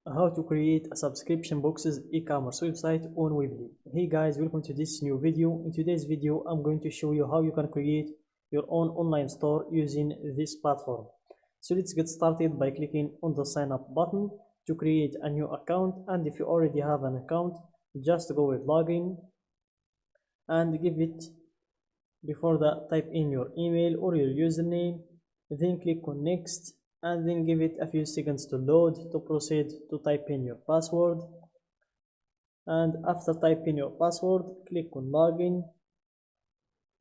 How to create a subscription boxes e-commerce website on Weebly. Hey guys, welcome to this new video. In today's video, I'm going to show you how you can create your own online store using this platform. So let's get started by clicking on the sign up button to create a new account. And if you already have an account, just go with login and give it, before that, type in your email or your username, then click on next, and then give it a few seconds to load to proceed to type in your password. And after typing your password, click on login.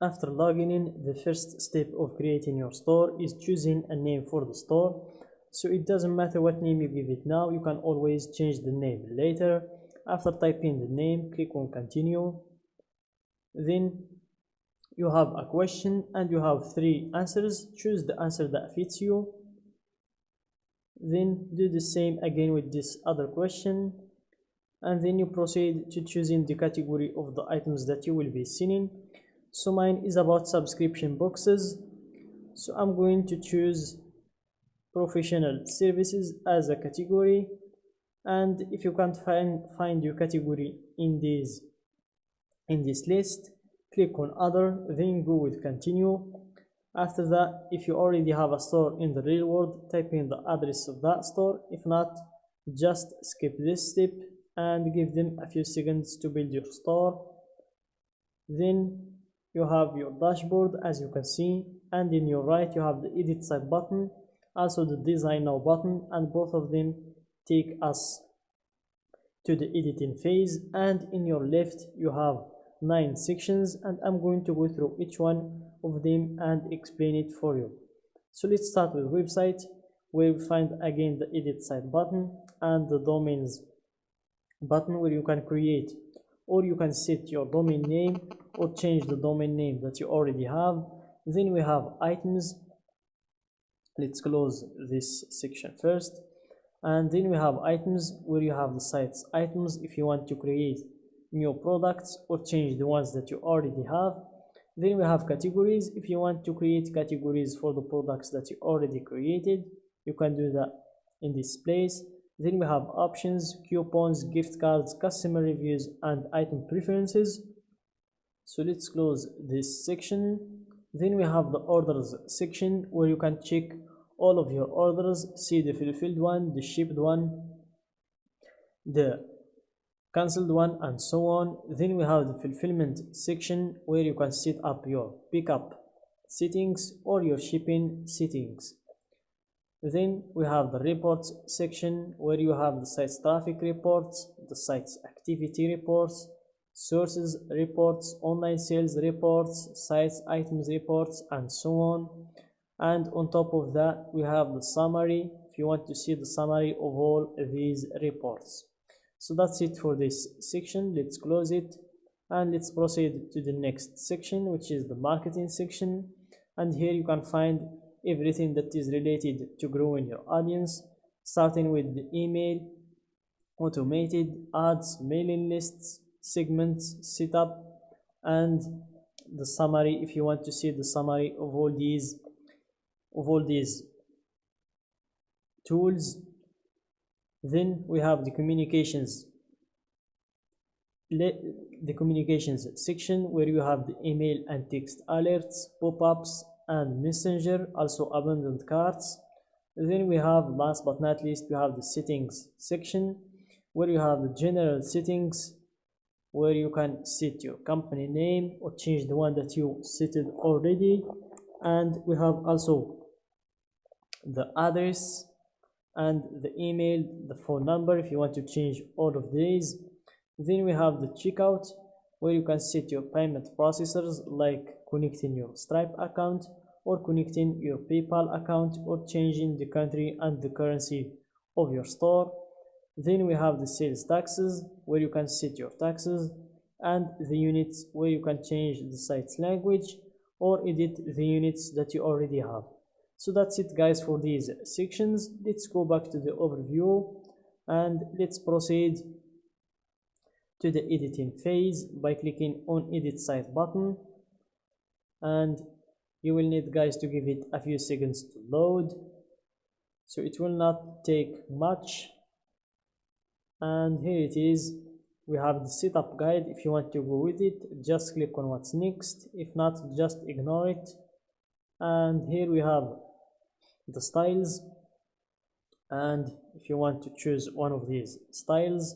After logging in, the first step of creating your store is choosing a name for the store. So it doesn't matter what name you give it now, you can always change the name later. After typing the name, click on continue. Then you have a question and you have 3 answers. Choose the answer that fits you. Then do the same again with this other question, and then you proceed to choosing the category of the items that you will be selling. So mine is about subscription boxes, so I'm going to choose professional services as a category. And if you can't find your category in this list, click on other, then go with continue. After that, if you already have a store in the real world, type in the address of that store. If not, just skip this step and give them a few seconds to build your store. Then you have your dashboard, as you can see, and in your right you have the edit site button, also the design now button, and both of them take us to the editing phase. And in your left you have 9 sections, and I'm going to go through each one of them and explain it for you. So let's start with website, where we find again the edit site button and the domains button, where you can create or you can set your domain name or change the domain name that you already have. Then we have items. Let's close this section first, and then we have items, where you have the site's items if you want to create new products or change the ones that you already have. Then we have categories. If you want to create categories for the products that you already created, you can do that in this place. Then we have options, coupons, gift cards, customer reviews, and item preferences. So let's close this section. Then we have the orders section, where you can check all of your orders, see the fulfilled one, the shipped one, the cancelled one, and so on. Then we have the fulfillment section, where you can set up your pickup settings or your shipping settings. Then we have the reports section, where you have the site's traffic reports, the site's activity reports, sources reports, online sales reports, site's items reports, and so on. And on top of that, we have the summary, if you want to see the summary of all these reports. So that's it for this section. Let's close it and let's proceed to the next section, which is the marketing section. And here you can find everything that is related to growing your audience, starting with the email, automated ads, mailing lists, segments, setup, and the summary if you want to see the summary of all these tools. Then we have the communications section, where you have the email and text alerts, pop-ups, and messenger, also abandoned carts. Then we have, last but not least, we have the settings section, where you have the general settings, where you can set your company name or change the one that you set already. And we have also the address and the email, the phone number if you want to change all of these. Then we have the checkout, where you can set your payment processors, like connecting your Stripe account or connecting your PayPal account or changing the country and the currency of your store. Then we have the sales taxes, where you can set your taxes, and the units, where you can change the site's language or edit the units that you already have. So that's it guys for these sections. Let's go back to the overview and let's proceed to the editing phase by clicking on edit site button, and you will need guys to give it a few seconds to load, so it will not take much. and here it is. We have the setup guide. If you want to go with it, just click on what's next. If not, just ignore it. And here we have the styles, and if you want to choose one of these styles,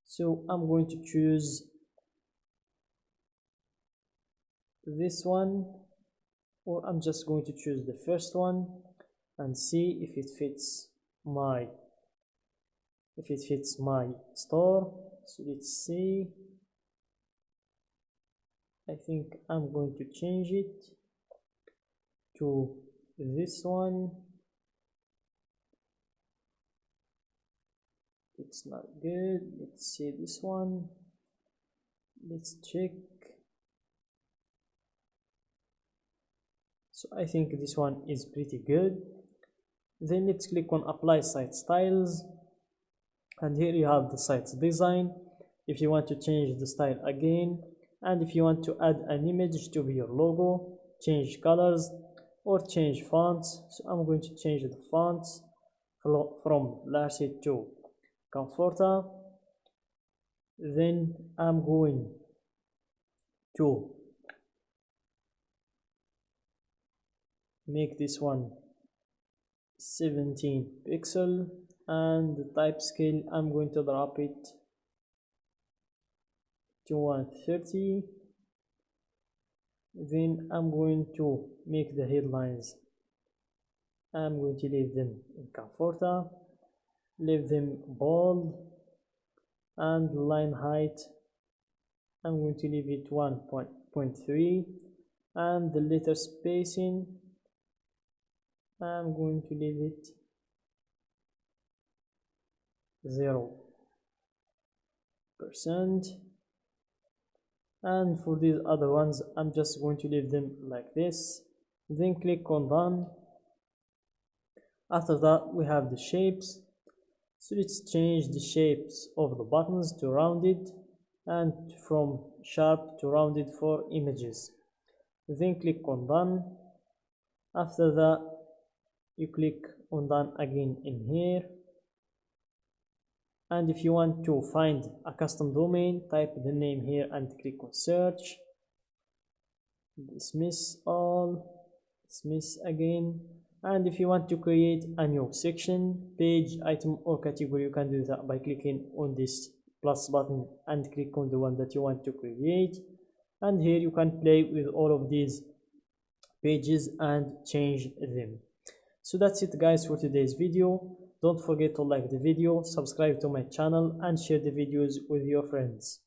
so I'm going to choose this one, or I'm just going to choose the first one and see if it fits my store. So let's see. I think I'm going to change it to this one. It's not good. Let's see this one. Let's check. So I think this one is pretty good. Then let's click on apply site styles, and here you have the site design. If you want to change the style again, and if you want to add an image to be your logo, change colors or change fonts. So I'm going to change the fonts from Larcy to Comforta. Then I'm going to make this one 17 pixel, and the type scale I'm going to drop it to 130. Then I'm going to make the headlines, I'm going to leave them in Comforta, leave them bold, and line height I'm going to leave it 1.3, and the letter spacing I'm going to leave it 0%, and for these other ones I'm just going to leave them like this. Then click on done. After that we have the shapes. So let's change the shapes of the buttons to rounded, and from sharp to rounded for images. Then click on done. After that you click on done again in here, and if you want to find a custom domain, type the name here and click on search. Dismiss all, dismiss again. And if you want to create a new section, page, item or category, you can do that by clicking on this plus button and click on the one that you want to create, and here you can play with all of these pages and change them. So that's it guys for today's video. Don't forget to like the video, subscribe to my channel, and share the videos with your friends.